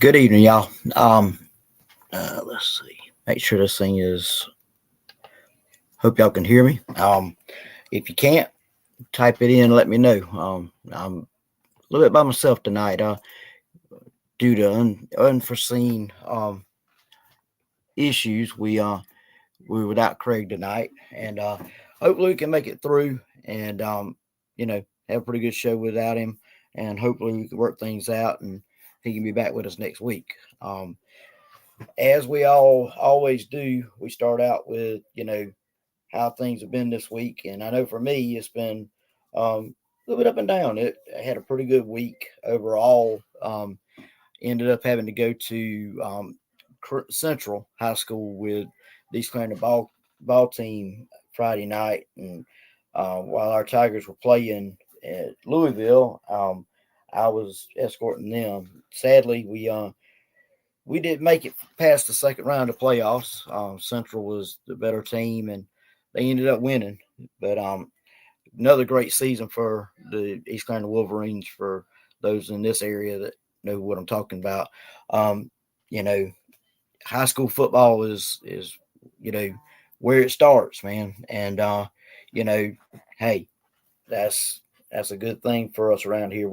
Good evening, y'all. Let's see. Make sure this thing is. Hope y'all can hear me. If you can't, type it in. Let me know. I'm a little bit by myself tonight. Due to unforeseen issues, we're without Craig tonight, and hopefully we can make it through, and have a pretty good show without him, and hopefully we can work things out, and he can be back with us next week. As we all always do, we start out with how things have been this week, and I know for me it's been a little bit up and down. I had a pretty good week overall. Ended up having to go to Central High School with the East Clarendon ball team Friday night, and while our Tigers were playing at Louisville, I was escorting them. Sadly, we didn't make it past the second round of playoffs. Central was the better team, and they ended up winning. But another great season for the East Carolina Wolverines. For those in this area that know what I'm talking about, high school football is where it starts, man. And hey, that's a good thing for us around here.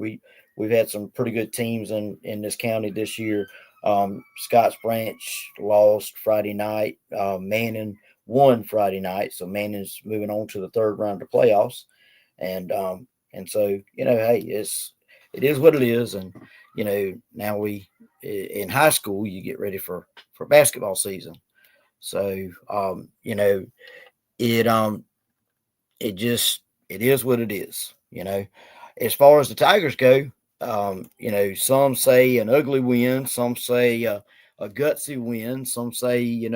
We've had some pretty good teams in this county this year. Scotts Branch lost Friday night. Manning won Friday night, so Manning's moving on to the third round of playoffs. And so hey, it is what it is, and now we in high school you get ready for basketball season. So it is what it is. As far as the Tigers go, some say an ugly win, some say a gutsy win, some say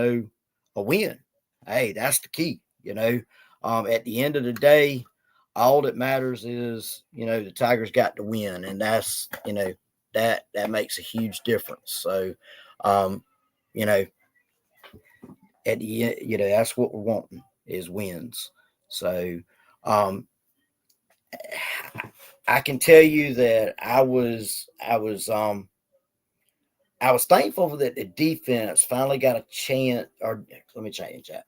a win. Hey, that's the key. At the end of the day, all that matters is the Tigers got to win, and that's that makes a huge difference. So at the end, that's what we're wanting is wins. So I can tell you that I was thankful that the defense finally got a chance. Or let me change that.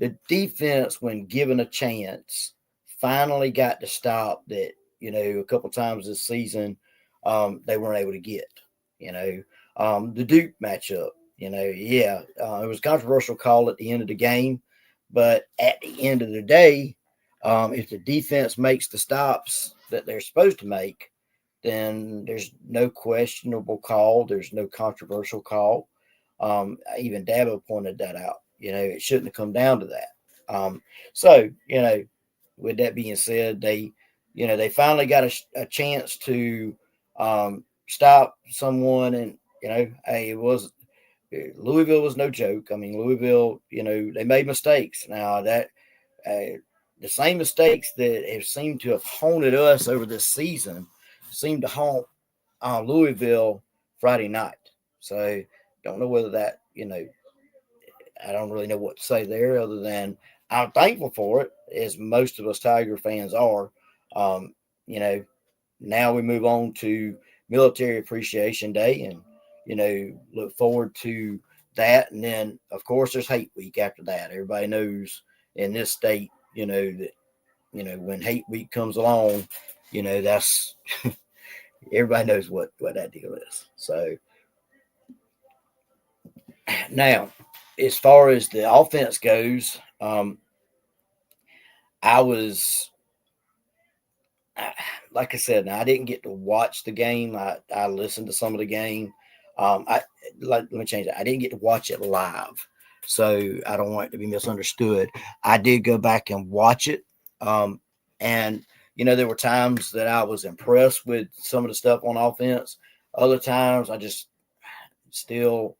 The defense, when given a chance, finally got to stop that. A couple times this season, they weren't able to get. The Duke matchup. It was a controversial call at the end of the game, but at the end of the day, if the defense makes the stops that they're supposed to make, then there's no questionable call. There's no controversial call. Even Dabo pointed that out. It shouldn't have come down to that. So, with that being said, they finally got a chance to stop someone. And, hey, Louisville was no joke. I mean, Louisville, they made mistakes. Now that the same mistakes that have seemed to have haunted us over this season seemed to haunt Louisville Friday night. So don't know whether that, I don't really know what to say there other than I'm thankful for it, as most of us Tiger fans are. Now we move on to Military Appreciation Day, and, look forward to that. And then, of course, there's Hate Week after that. Everybody knows in this state, that, when Hate Week comes along, that's everybody knows what that deal is. So now, as far as the offense goes, like I said, now I didn't get to watch the game. I listened to some of the game. Let me change that. I didn't get to watch it live, so I don't want it to be misunderstood. I did go back and watch it, and there were times that I was impressed with some of the stuff on offense. Other times I still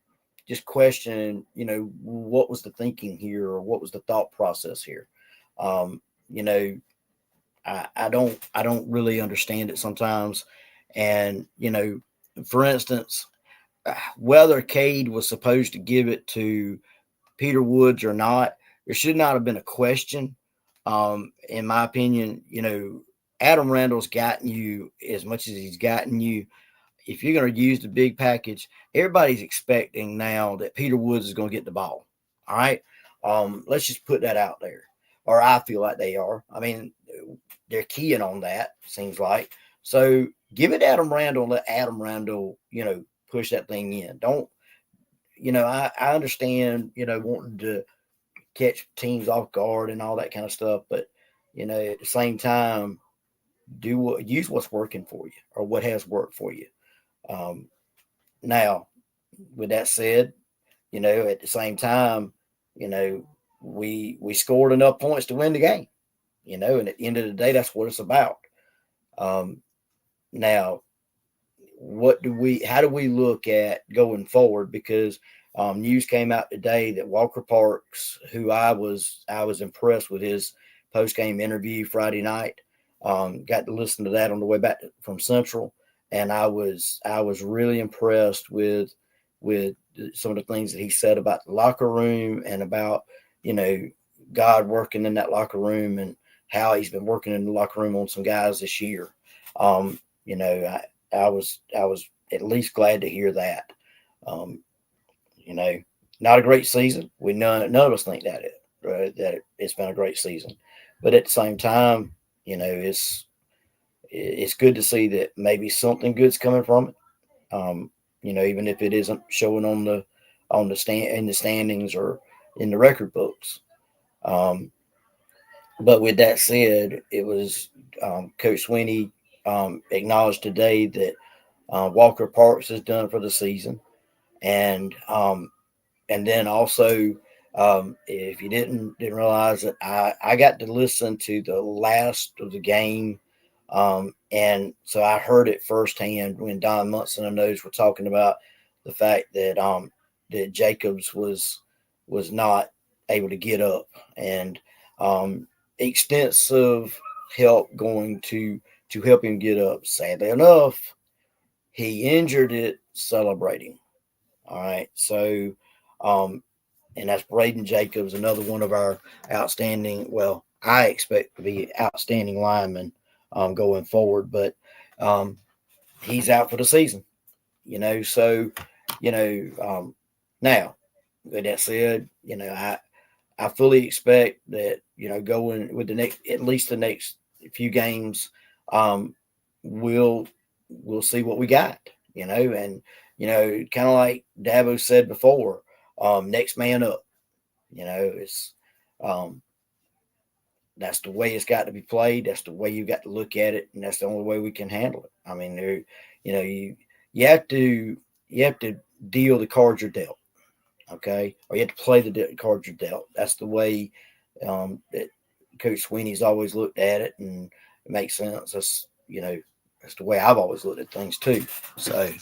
question, what was the thinking here, or what was the thought process here. I don't really understand it sometimes. And, for instance, whether Cade was supposed to give it to Peter Woods or not, there should not have been a question. In my opinion, Adam Randall's gotten you as much as he's gotten you. if you're going to use the big package, everybody's expecting now that Peter Woods is going to get the ball. All right. Let's just put that out there. Or I feel like they are. I mean, they're keying on that, seems like. So give it to Adam Randall, let Adam Randall, push that thing in. Don't, I understand, wanting to catch teams off guard and all that kind of stuff. But, at the same time, use what's working for you or what has worked for you. Now, with that said, at the same time, we scored enough points to win the game, and at the end of the day, that's what it's about. Now, how do we look at going forward? Because news came out today that Walker Parks, who I was impressed with his post-game interview Friday night, got to listen to that on the way back from Central, and I was really impressed with some of the things that he said about the locker room and about God working in that locker room and how he's been working in the locker room on some guys this year. I was at least glad to hear that. Not a great season. None of us think that it's been a great season, but at the same time, it's good to see that maybe something good's coming from it. Even if it isn't showing in the standings or in the record books. But with that said, it was Coach Sweeney acknowledged today that Walker Parks is done for the season, and then also if you didn't realize that I got to listen to the last of the game. And so I heard it firsthand when Don Munson and those were talking about the fact that that Jacobs was not able to get up, and extensive help going to help him get up. Sadly enough, he injured it celebrating. All right, so and that's Braden Jacobs, another one of our outstanding. Well, I expect to be outstanding lineman going forward, but he's out for the season, so, now with that said, I fully expect that, going with at least the next few games, we'll see what we got, and, kind of like Dabo said before, next man up, it's, that's the way it's got to be played. That's the way you got to look at it, and that's the only way we can handle it. I mean, you have to deal the cards you're dealt, okay, or you have to play the cards you're dealt. That's the way that Coach Sweeney's always looked at it, and it makes sense. That's that's the way I've always looked at things too. So,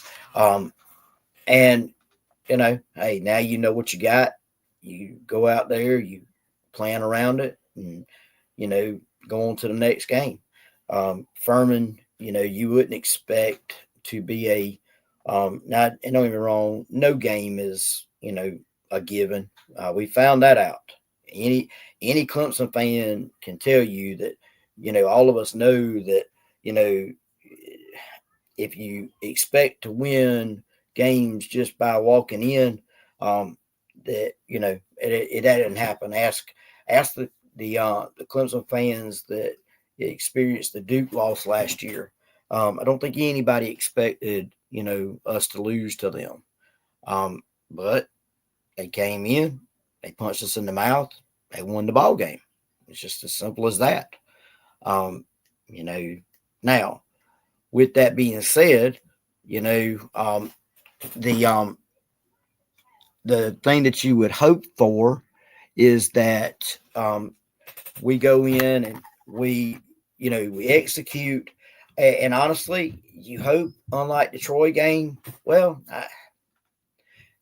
and hey, now you know what you got. You go out there, you plan around it, and go on to the next game. Furman, you wouldn't expect to be not, and don't get me wrong, no game is, a given. We found that out. Any Clemson fan can tell you that, all of us know that, if you expect to win games just by walking in, that, it didn't happen. Ask the Clemson fans that experienced the Duke loss last year. I don't think anybody expected, us to lose to them. But they came in, they punched us in the mouth, they won the ball game. It's just as simple as that. Now, with that being said, the thing that you would hope for is that we go in and we execute. And honestly, you hope, unlike the Troy game,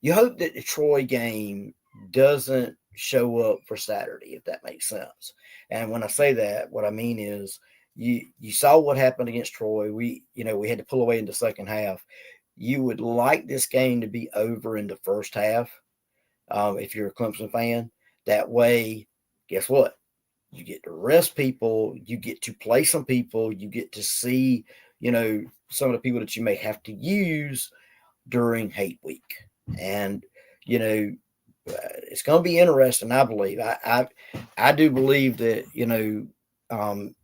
you hope that the Troy game doesn't show up for Saturday, if that makes sense. And when I say that, what I mean is you saw what happened against Troy. We had to pull away in the second half. You would like this game to be over in the first half if you're a Clemson fan. That way, guess what? You get to rest people. You get to play some people. You get to see, some of the people that you may have to use during hate week. And, you know, it's going to be interesting, I believe. I do believe that,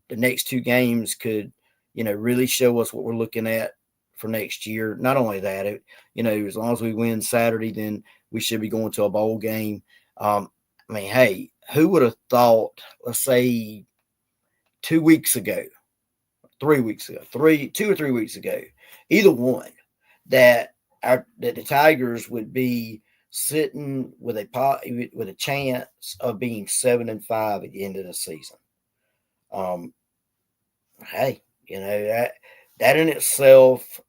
the next two games could, really show us what we're looking at for next year. Not only that, as long as we win Saturday, then we should be going to a bowl game. I mean, hey, who would have thought, let's say 2 weeks ago, 3 weeks ago, 2 or 3 weeks ago, either one, that that the Tigers would be sitting with a chance of being 7-5 at the end of the season. Hey, that in itself,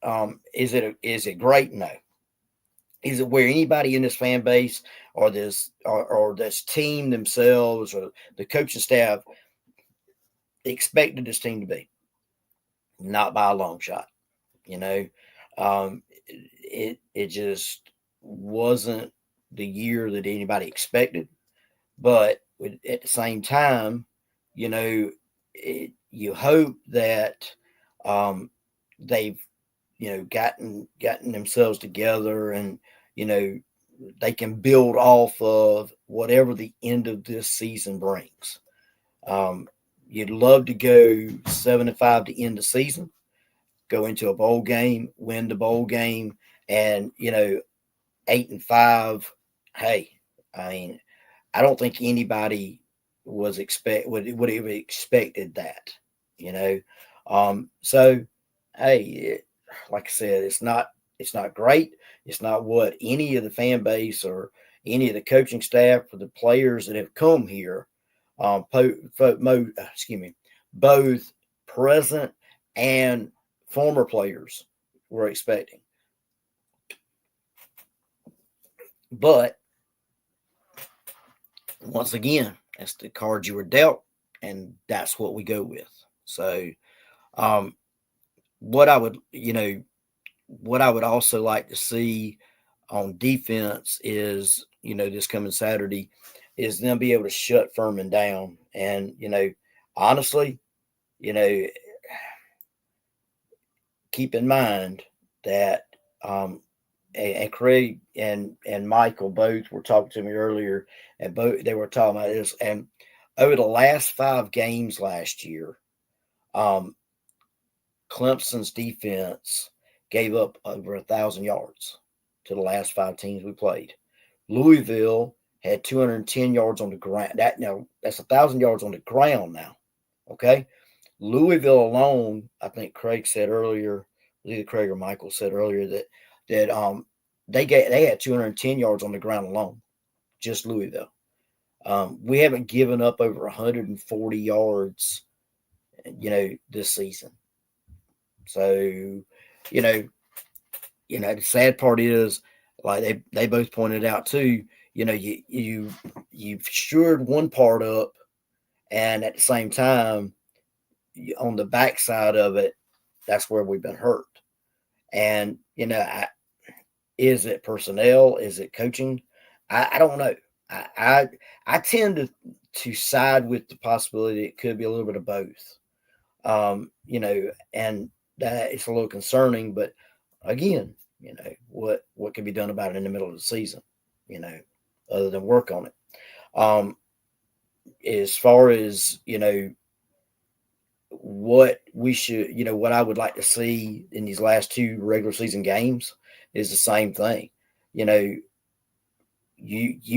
is it great? No. Is it where anybody in this fan base or this team themselves or the coaching staff expected this team to be? Not by a long shot. It just wasn't the year that anybody expected. But at the same time, you hope that they've gotten themselves together, and they can build off of whatever the end of this season brings. You'd love to go 7-5 to end the season, go into a bowl game, win the bowl game, and 8-5. Hey, I mean, I don't think anybody would have expected that. So hey, like I said, it's not great. It's not what any of the fan base or any of the coaching staff or the players that have come here, both present and former players were expecting. But once again, that's the card you were dealt, and that's what we go with. So, what I would also like to see on defense is, this coming Saturday, is them be able to shut Furman down. And, honestly, keep in mind that, and Craig and Michael both were talking to me earlier, and both they were talking about this. And over the last 5 games last year, Clemson's defense gave up over 1,000 yards to the last 5 teams we played. Louisville had 210 yards on the ground. That's 1,000 yards on the ground now. Okay, Louisville alone, I think Craig said earlier, either Craig or Michael said earlier that they had 210 yards on the ground alone, just Louisville. We haven't given up over 140 yards, this season. So, the sad part is, like they both pointed out too, you've shored one part up, and at the same time, on the backside of it, that's where we've been hurt. And, is it personnel? Is it coaching? I don't know. I tend to side with the possibility it could be a little bit of both. And that it's a little concerning, but again, what can be done about it in the middle of the season, other than work on it. As far as, what we should, what I would like to see in these last 2 regular season games is the same thing. You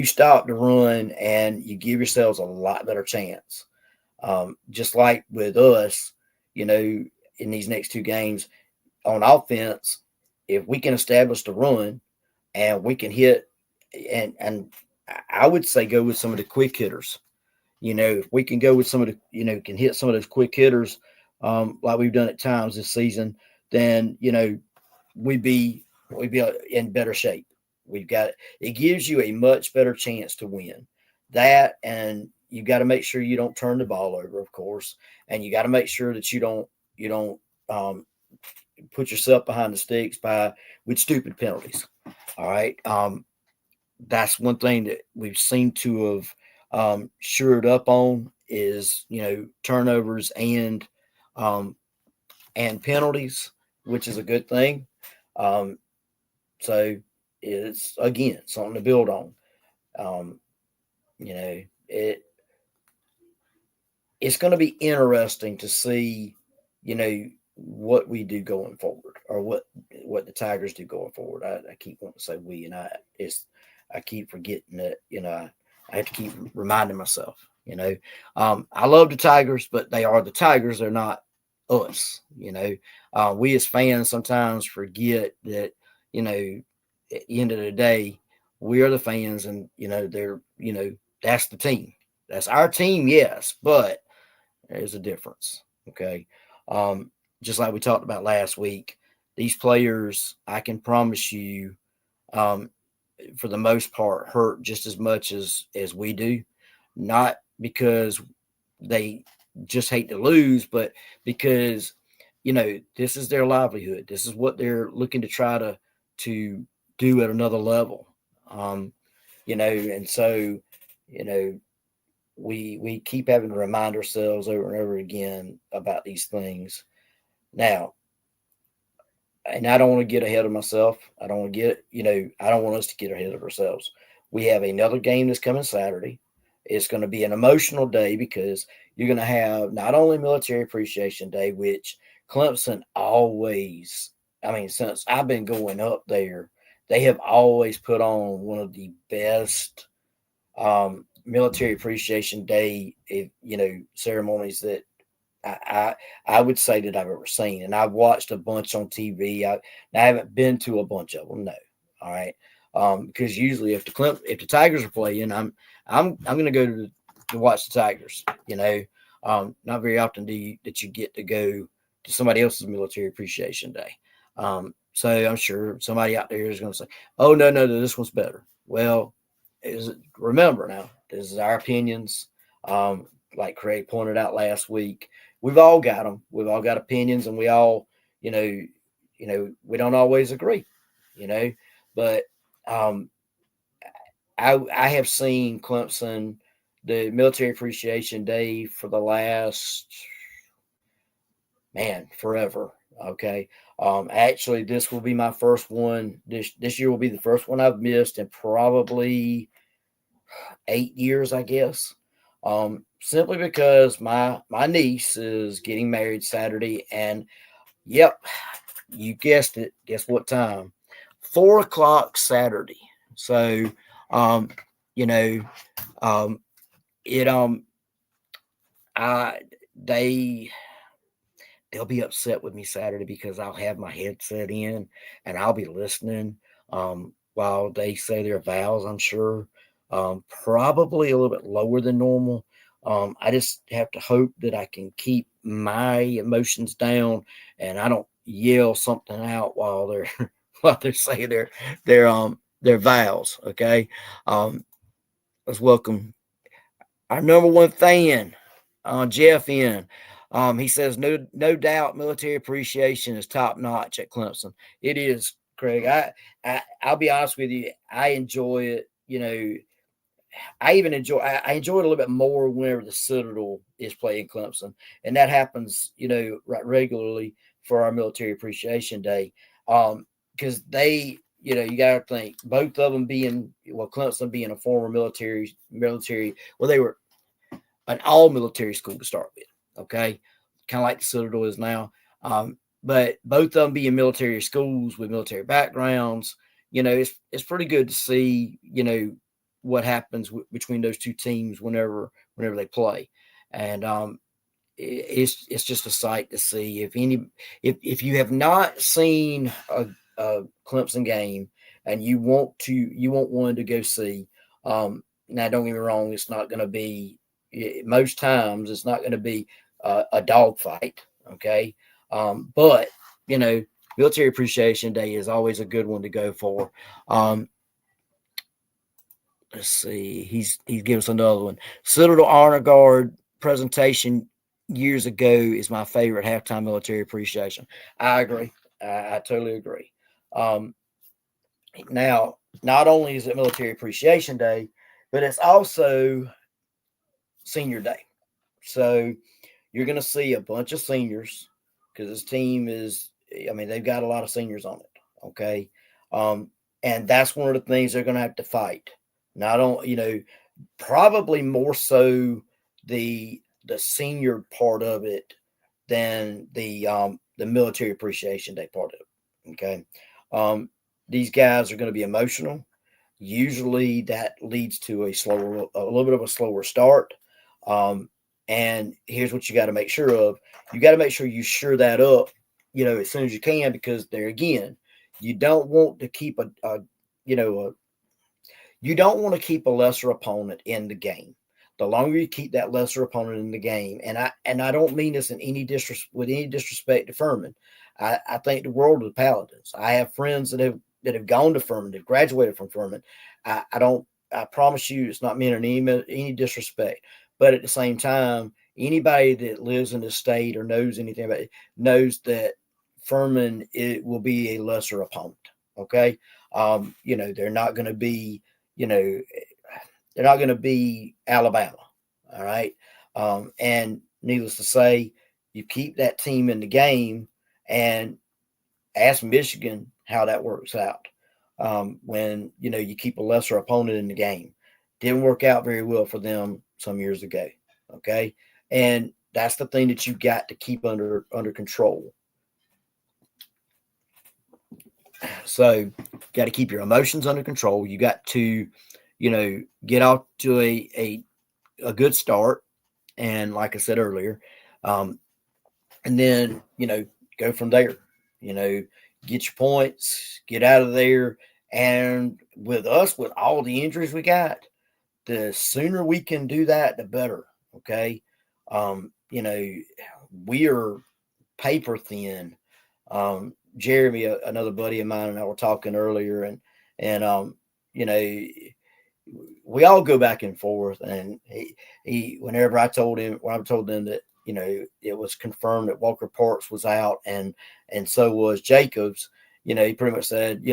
stop the run and you give yourselves a lot better chance. Just like with us, in these next 2 games on offense, if we can establish the run and we can hit, and I would say go with some of the quick hitters. If we can go with some of the, can hit some of those quick hitters, like we've done at times this season, then, we'd be in better shape. It gives you a much better chance to win that. And you got to make sure you don't turn the ball over, of course. And you got to make sure that you don't put yourself behind the sticks with stupid penalties. All right. That's one thing that we've seemed to have shored up on is, turnovers and penalties. which is a good thing. So it's again something to build on. Um, you know, it's going to be interesting to see, what we do going forward, or what the Tigers do going forward. I keep wanting to say we, and I keep forgetting that. I have to keep reminding myself. I love the Tigers, but they are the Tigers. They're not us. We as fans sometimes forget that. At the end of the day, we are the fans, and they're that's the team. That's our team, yes, but there's a difference. Okay. Um, just like we talked about last week, these players, I can promise you, um, for the most part, hurt just as much as we do. Not because they just hate to lose, but because this is their livelihood. This is what they're looking to try to do at another level. And so you know we keep having to remind ourselves over and over again about these things. Now, and I don't want to get ahead of myself. I don't want to I don't want us to get ahead of ourselves. We have another game that's coming Saturday. It's going to be an emotional day because you're going to have not only Military Appreciation Day, which Clemson always, I mean, since I've been going up there, they have always put on one of the best Military Appreciation Day, ceremonies that I would say that I've ever seen. And I've watched a bunch on TV. I haven't been to a bunch of them, no. All right. Because usually if the Tigers are playing, I'm going to go to watch the Tigers. Not very often that you get to go to somebody else's Military Appreciation Day. So I'm sure somebody out there is going to say, "Oh no, this one's better." Well, remember now, this is our opinions. Like Craig pointed out last week, we've all got them. We've all got opinions, and we all, we don't always agree, but I have seen Clemson, the Military Appreciation Day for the last, man, forever. Okay. Actually, this will be my first one. This year will be the first one I've missed in probably 8 years, I guess. Simply because my niece is getting married Saturday, and yep, you guessed it. Guess what time? 4 o'clock Saturday. So, you know, um, it I they they'll be upset with me Saturday because I'll have my headset in and I'll be listening while they say their vows, I'm sure. Probably a little bit lower than normal. I just have to hope that I can keep my emotions down and I don't yell something out while they're while they're saying their vows. Okay. Let's welcome our number one fan, Jeff in. He says, no doubt military appreciation is top notch at Clemson. It is, Craig. I'll be honest with you. I enjoy it. I enjoy it a little bit more whenever the Citadel is playing Clemson. And that happens, right regularly for our military appreciation day. Because they, you got to think both of them Clemson being a former military, well, they were an all military school to start with. Okay. Kind of like the Citadel is now. But both of them being military schools with military backgrounds, it's pretty good to see, what happens between those two teams whenever they play. And it's just a sight to see. If you have not seen a Clemson game and you want one to go see, now don't get me wrong, it's not going to be, most times it's not going to be a dogfight. Okay. But military appreciation day is always a good one to go for. Let's see. He's giving us another one. Citadel Honor Guard presentation years ago is my favorite halftime military appreciation. I agree. I totally agree. Now, not only is it Military Appreciation Day, but it's also Senior Day. So you're going to see a bunch of seniors because this team is I mean, they've got a lot of seniors on it. Okay. And that's one of the things they're going to have to fight. Now, I don't, probably more so the senior part of it than the military appreciation day part of it. Okay. These guys are going to be emotional. Usually that leads to a little bit of a slower start. And here's what you got to make sure of. You got to make sure you sure that up, as soon as you can, because there again, you don't want to keep you don't want to keep a lesser opponent in the game. The longer you keep that lesser opponent in the game, and I don't mean this in any disrespect to Furman. I think the world of the Paladins. I have friends that have gone to Furman, that graduated from Furman. I promise you, it's not meant in any disrespect. But at the same time, anybody that lives in the state or knows anything about it knows that Furman will be a lesser opponent. Okay, they're not going to be, they're not going to be Alabama. All right, and needless to say, you keep that team in the game, and ask Michigan how that works out. When you keep a lesser opponent in the game, didn't work out very well for them some years ago. Okay, and that's the thing that you got to keep under control. So, got to keep your emotions under control. You got to, get out to a good start, and like I said earlier, and then go from there. Get your points, get out of there, and with us, with all the injuries we got, the sooner we can do that, the better. Okay, we are paper thin. Jeremy, another buddy of mine, and I were talking earlier, and we all go back and forth. And he whenever I told them that it was confirmed that Walker Parks was out, and so was Jacobs, he pretty much said,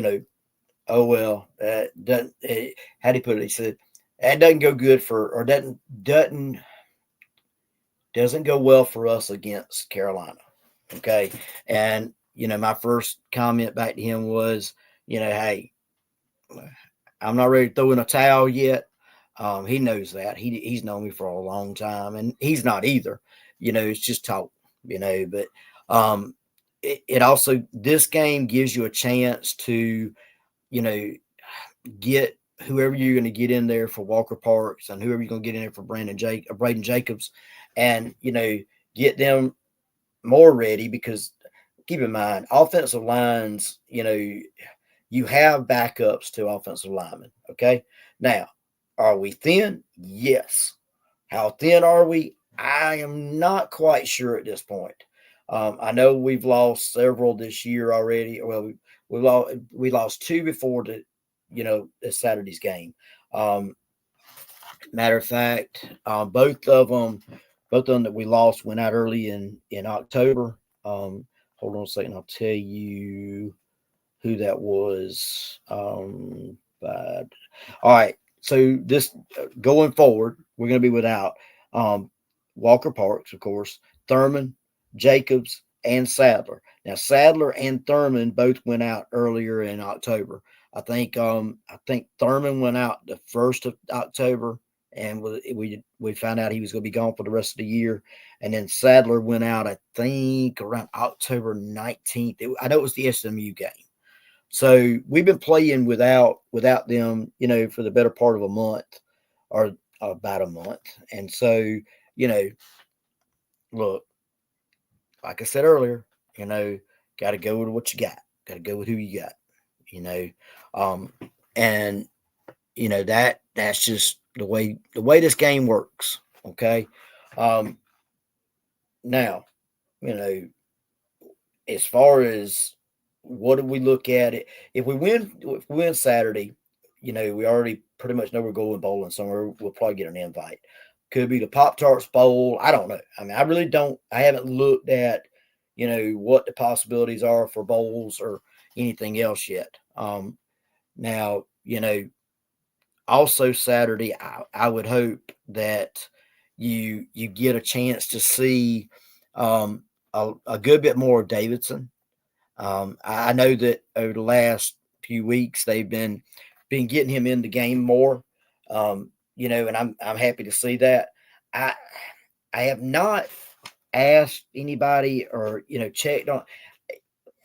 oh well, doesn't how do you put it? He said that doesn't go good or doesn't go well for us against Carolina. Okay, and my first comment back to him was, hey, I'm not ready to throw in a towel yet. He knows that. He's known me for a long time, and he's not either. It's just talk. But it also, this game gives you a chance to, get whoever you're going to get in there for Walker Parks and whoever you're going to get in there for Braden Jacobs, and get them more ready, because keep in mind, offensive lines, you have backups to offensive linemen. Okay. Now, are we thin? Yes. How thin are we? I am not quite sure at this point. I know we've lost several this year already. Well, we lost two before this Saturday's game. Matter of fact, both of them that we lost went out early in October. Hold on a second. I'll tell you who that was. But all right. So this going forward, we're going to be without Walker Parks, of course, Thurman, Jacobs, and Sadler. Now Sadler and Thurman both went out earlier in October. I think Thurman went out the 1st of October, and we found out he was going to be gone for the rest of the year. And then Sadler went out, I think, around October 19th. I know it was the SMU game. So we've been playing without them, for the better part of a month, or about a month. And so, look, like I said earlier, got to go with what you got. Got to go with who you got, and that's just the way this game works. Okay. Now, as far as what do we look at it? If we win Saturday, we already pretty much know we're going bowling somewhere. We'll probably get an invite. Could be the Pop-Tarts Bowl. I don't know. I mean, I really don't. I haven't looked at, what the possibilities are for bowls or anything else yet. Now, also Saturday, I would hope that you get a chance to see a good bit more of Davidson. I know that over the last few weeks they've been getting him in the game more. And I'm happy to see that. I I have not asked anybody or checked on.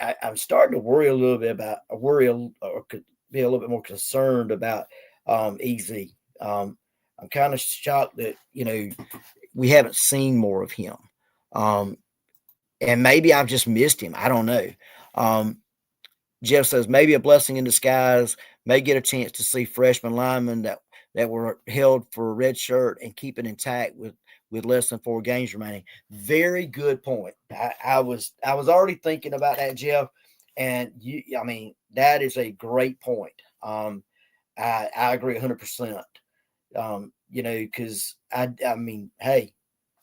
I'm starting to worry a little bit about or could be a little bit more concerned about EZ. I'm kind of shocked that we haven't seen more of him. Um, and maybe I've just missed him. I don't know. Um, Jeff says maybe a blessing in disguise. May get a chance to see freshman linemen that were held for a red shirt and keep it intact with less than 4 games remaining. Very good point. I was already thinking about that, Jeff, and that is a great point. I agree 100%. Because hey,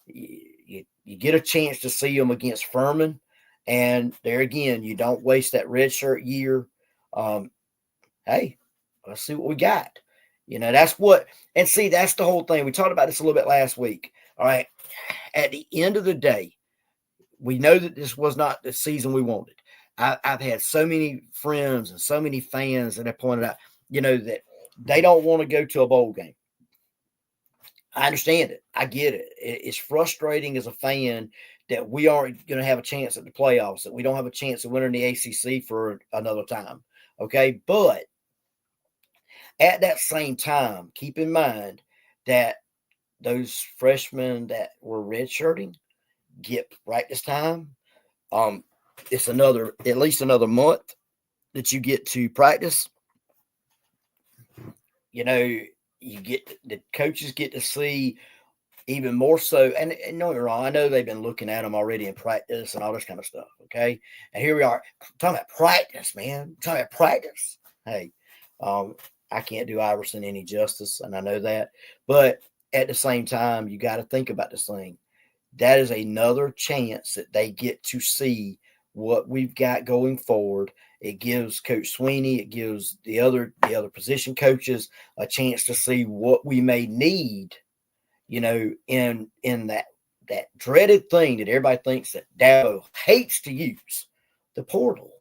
you get a chance to see them against Furman. And there again, you don't waste that redshirt year. Hey, let's see what we got. That's that's the whole thing. We talked about this a little bit last week. All right. At the end of the day, we know that this was not the season we wanted. I've had so many friends and so many fans that have pointed out, that they don't want to go to a bowl game. I understand it. I get it. It's frustrating as a fan that we aren't going to have a chance at the playoffs, that we don't have a chance of winning the ACC for another time. Okay. But at that same time, keep in mind that those freshmen that were redshirting get practice time. It's at least another month that you get to practice. The coaches get to see even more so. And no, you're wrong. I know they've been looking at them already in practice and all this kind of stuff. Okay. And here we are talking about practice, man. Talking about practice. Hey, I can't do Iverson any justice, and I know that. But at the same time, you got to think about this thing. That is another chance that they get to see what we've got going forward. It gives Coach Sweeney, it gives the other position coaches a chance to see what we may need, in that dreaded thing that everybody thinks that Dabo hates to use, the portal.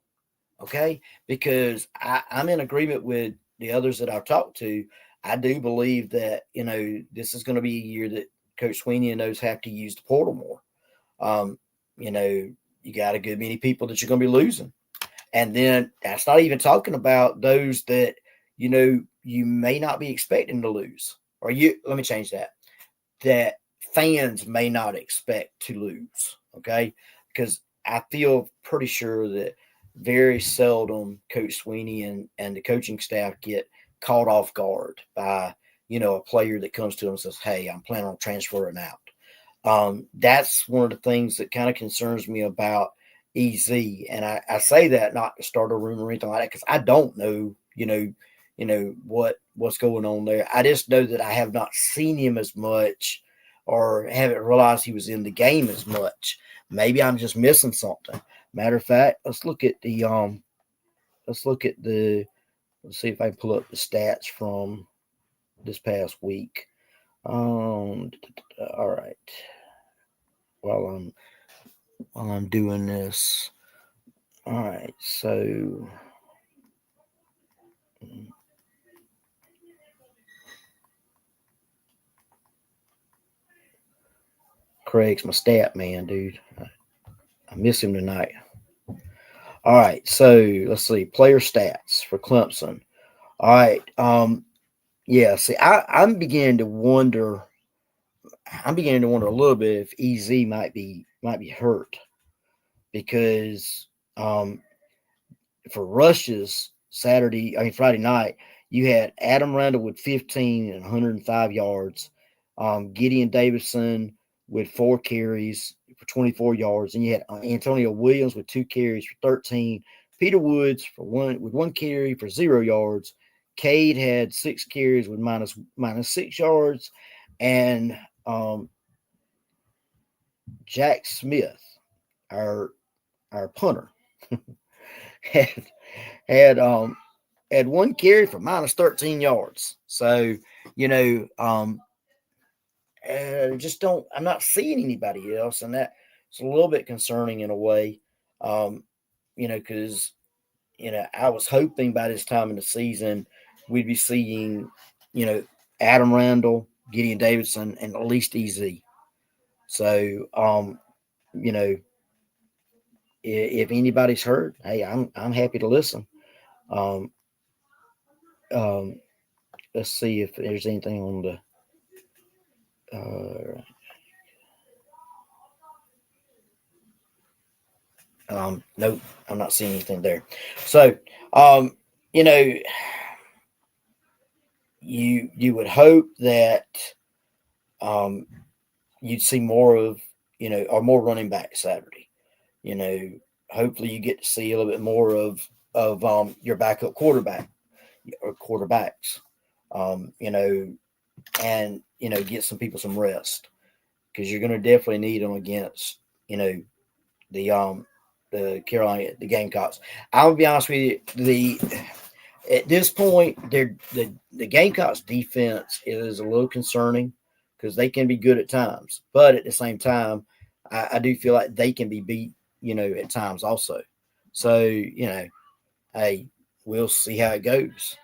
Okay, because I'm in agreement with the others that I've talked to. I do believe that this is going to be a year that Coach Sweeney and those have to use the portal more. You got a good many people that you're going to be losing. And then that's not even talking about those that, you may not be expecting to lose. Let me change that fans may not expect to lose. Okay. Because I feel pretty sure that very seldom Coach Sweeney and the coaching staff get caught off guard by, a player that comes to them and says, hey, I'm planning on transferring out. That's one of the things that kind of concerns me about EZ. And I say that not to start a rumor or anything like that, because I don't know, what's going on there. I just know that I have not seen him as much or haven't realized he was in the game as much. Maybe I'm just missing something. Matter of fact, let's see if I can pull up the stats from this past week. All right. While I'm doing this. All right. So Craig's my stat man, dude. I miss him tonight. All right. So let's see. Player stats for Clemson. All right. Yeah. See, I'm beginning to wonder. I'm beginning to wonder a little bit if EZ might be hurt, because for rushes Friday night, you had Adam Randall with 15 and 105 yards, Gideon Davison with 4 carries for 24 yards, and you had Antonio Williams with 2 carries for 13, Peter Woods with 1 carry for 0 yards, Cade had 6 carries with minus 6 yards, and Jack Smith, our punter, had 1 carry for minus 13 yards. So, I'm not seeing anybody else, and that's a little bit concerning in a way. because I was hoping by this time in the season we'd be seeing, Adam Randall, Gideon Davidson, and at least EZ. So, if anybody's hurt, hey, I'm happy to listen. Um, um, let's see if there's anything on the. Nope, I'm not seeing anything there. So, you know, you would hope that you'd see more of, or more running back Saturday. Hopefully you get to see a little bit more of your backup quarterback or quarterbacks. And get some people some rest, because you're going to definitely need them against the Carolina, the Gamecocks. I'll be honest with you, at this point, the Gamecocks defense is a little concerning, because they can be good at times, but at the same time, I do feel like they can be beat, at times also. So, hey, we'll see how it goes.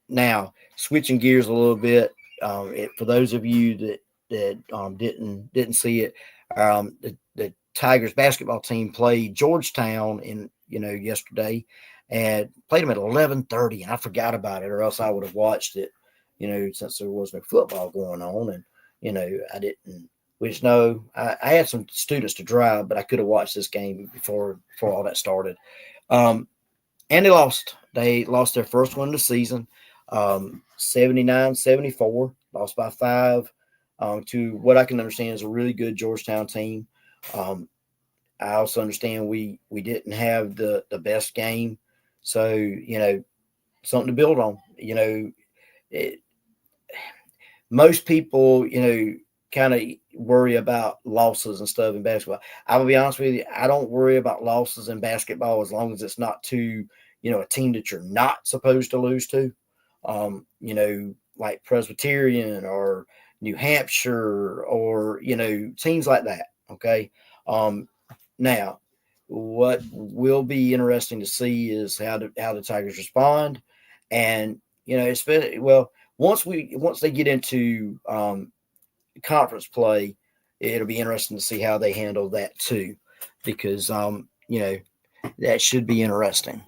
Now, switching gears a little bit, for those of you that didn't see it, the Tigers basketball team played Georgetown yesterday, and played them at 11:30, and I forgot about it, or else I would have watched it, since there was no football going on, and I didn't. Which no, I had some students to drive, but I could have watched this game before all that started. And they lost. They lost their first one of the season, 79-74, lost by 5, to what I can understand is a really good Georgetown team. I also understand we didn't have the best game, so something to build on. Most people kind of worry about losses and stuff in basketball. I will be honest with you, I don't worry about losses in basketball as long as it's not to a team that you're not supposed to lose to. Like Presbyterian or New Hampshire or teams like that. Okay. Now, what will be interesting to see is how the Tigers respond, and especially once they get into conference play, it'll be interesting to see how they handle that too, because that should be interesting.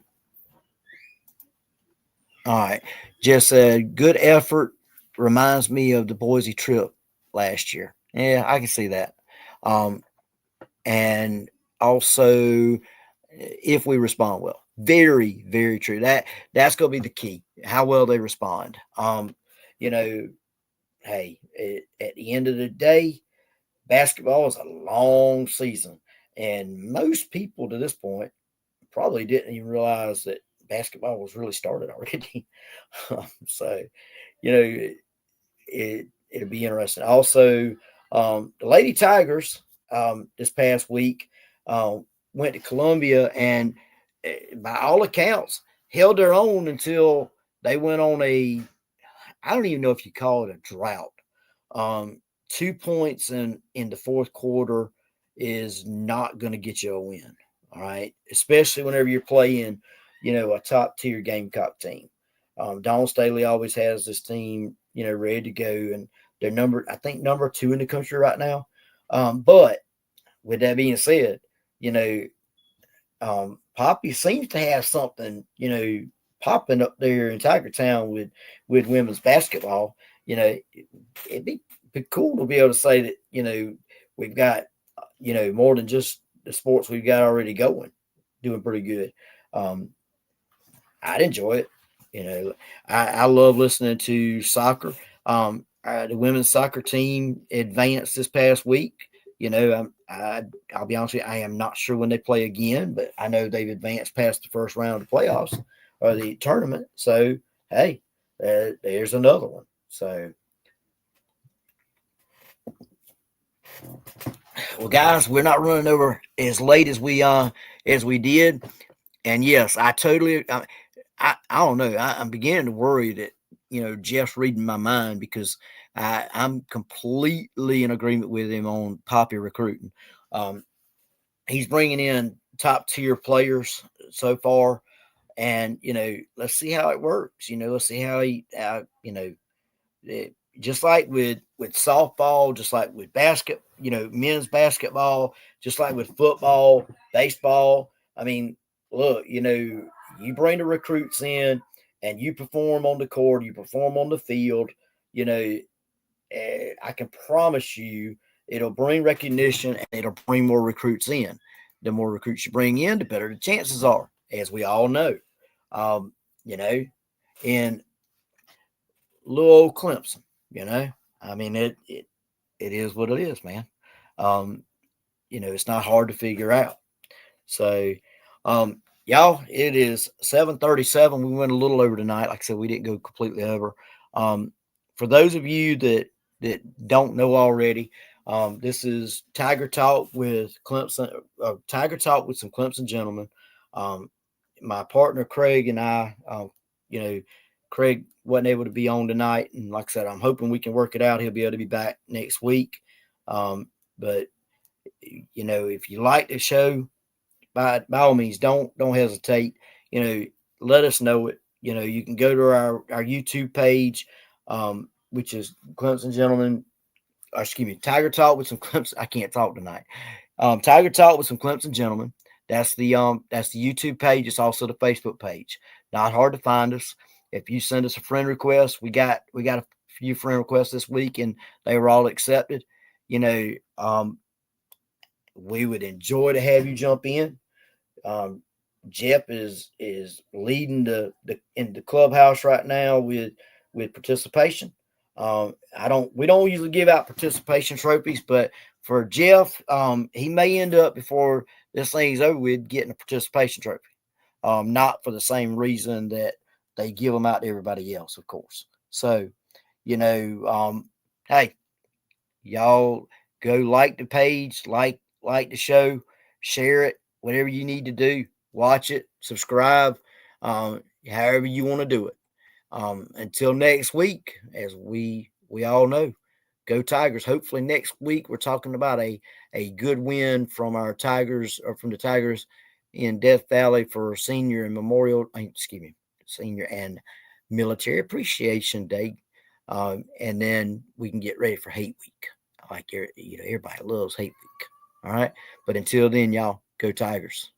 All right, just a good effort. Reminds me of the Boise trip last year. Yeah, I can see that. And also, if we respond well, very, very true. That's going to be the key. How well they respond. Hey, at the end of the day, basketball is a long season, and most people to this point probably didn't even realize that basketball was really started already. So, it'll be interesting. Also, the Lady Tigers this past week went to Columbia, and by all accounts held their own until they went on I don't even know if you call it a drought. 2 points in the fourth quarter is not going to get you a win. All right. Especially whenever you're playing, a top tier Gamecock team. Dawn Staley always has this team, ready to go, and they're number 2 in the country right now. But with that being said, Poppy seems to have something, popping up there in Tiger Town with women's basketball. It'd be cool to be able to say that, we've got, more than just the sports we've got already going, doing pretty good. I'd enjoy it. I love listening to soccer. The women's soccer team advanced this past week. I'll be honest with you, I am not sure when they play again, but I know they've advanced past the first round of the playoffs or the tournament. So, hey, there's another one. So, well, guys, we're not running over as late as we did. And yes, I don't know. I'm beginning to worry that, Jeff's reading my mind, because I'm completely in agreement with him on Poppy recruiting. he's bringing in top tier players so far. And, let's see how it works. Let's see how just like with softball, just like with men's basketball, just like with football, baseball. I mean, look, you bring the recruits in and you perform on the court, you perform on the field, I can promise you it'll bring recognition and it'll bring more recruits in. The more recruits you bring in, the better the chances are, as we all know. Um, you know, in little old Clemson, I mean, it is what it is, man. Um, it's not hard to figure out. So, y'all, it is 7:37. We went a little over tonight. Like I said, we didn't go completely over. For those of you that don't know already, this is Tiger Talk with Clemson. Tiger Talk with some Clemson gentlemen. My partner Craig and I, Craig wasn't able to be on tonight, and like I said, I'm hoping we can work it out. He'll be able to be back next week. But if you like the show, by all means, don't hesitate. Let us know it. You can go to our YouTube page, which is Clemson Gentlemen. Excuse me, Tiger Talk with some Clemson. I can't talk tonight. Tiger Talk with some Clemson Gentlemen. That's the YouTube page. It's also the Facebook page. Not hard to find us. If you send us a friend request, we got a few friend requests this week, and they were all accepted. We would enjoy to have you jump in. Jeff is leading in the clubhouse right now with participation. We don't usually give out participation trophies, but for Jeff, he may end up before this thing's over with getting a participation trophy. Not for the same reason that they give them out to everybody else, of course. So, hey, y'all go like the page, like the show, share it, whatever you need to do. Watch it, subscribe, however you want to do it. Until next week, as we all know, go Tigers. Hopefully next week we're talking about a good win from our Tigers, or from the Tigers in Death Valley for senior and military appreciation day. And then we can get ready for hate week. Like everybody loves hate week. All right. But until then, y'all, go Tigers.